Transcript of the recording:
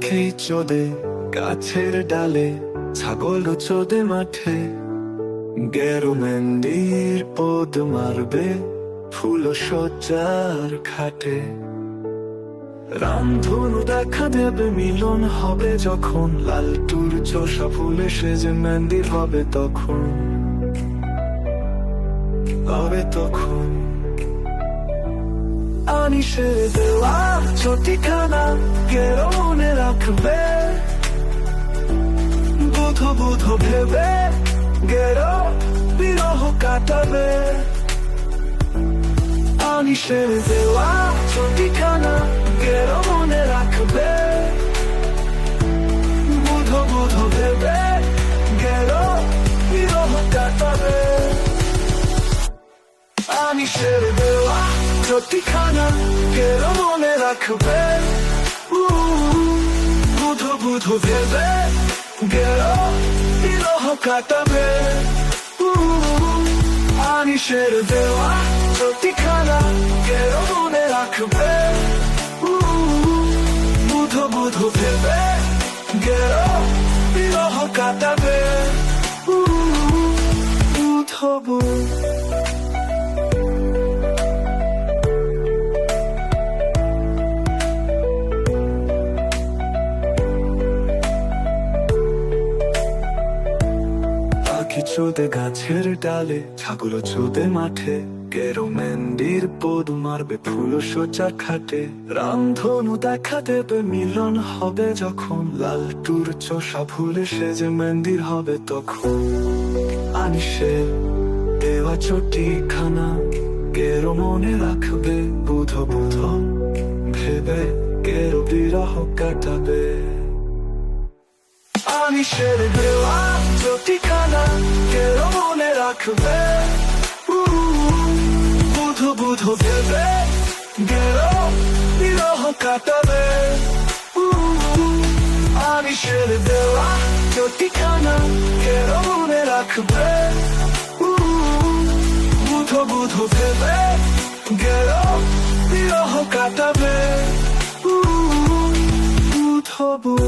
পাখি চোদে গাছের ডালে, ছাগল চোদে মাঠে, গেরু মেন্দির পদ মারবে ফুল সজ্জার খাটে। রামধনু দেখা দেবে মিলন হবে যখন, লালটুর চোষা ফুলে সেজে মেন্দির হবে তখন, হবে তখন। আনিসের দেওয়া চটিখানা গেরো মনে রাখবে, বুধো বুধো ভেবে গেরো বিরহ কাটাবে। আনিসের দেওয়া চটিখানা গেরো মনে রাখবে, বুধো বুধো ভেবে গেরো বিরহ কাটাবে। আনিসের দেওয়া চটিখানা গেরো মনে রাখবে, বুধো বুধো ভেবে গেরো বিরহ কাটাবে। আনিসের দেওয়া চটিখানা গেরো মনে রাখবে, বুধো বুধো ভেবে গেরো বিরহ কাটাবে। বুধো বুধো চোদে গাছের ডালে, ছাগল চোদে মাঠে, গেরো মেন্দির পদ মারবে ফুল সজ্জার খাটে। রামধনু দেখা দেবে মিলন হবে যখন, লালটুর চোষা ফুলে সেজে মেন্দির হবে তখন। আনিসের দেওয়া চটিখানা গেরো মনে রাখবে, বুধো বুধো ভেবে গেরো বিরহ কাটাবে। আনিসের দেওয়া চটিখানা গেরো মনে রাখবে, বুধো বুধো ভেবে গেরো বিরহ কাটাবে। আনিসের দেওয়া চটিখানা গেরো মনে রাখবে, বুধো বুধো ভেবে গেরো বিরহ কাটাবে। বুধো বুধো